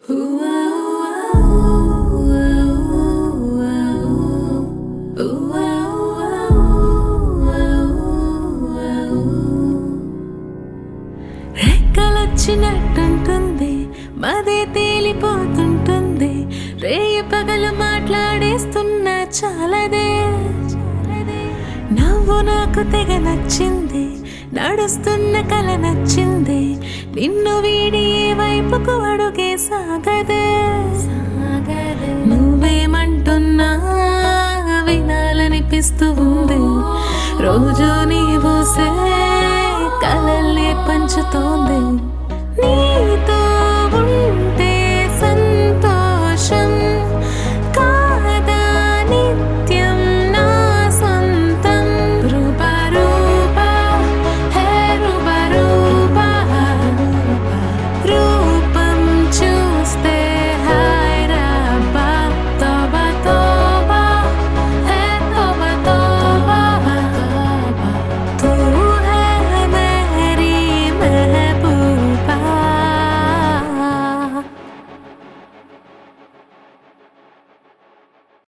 రెక్కలొచ్చినట్టుంటుంది, మదే తేలిపోతుంటుంది. రేయి పగలు మాట్లాడేస్తున్నా చాలదే. నవ్వు నాకు తెగ నచ్చింది, నడుస్తున్న కల నచ్చింది. నిన్ను వీడి ఏ వైపుకు అడుగే సాగదే. నువ్వేమంటున్నా వినాలనిపిస్తూ ఉంది. రోజు నీ ఊసే కలల్ని పంచుతోంది.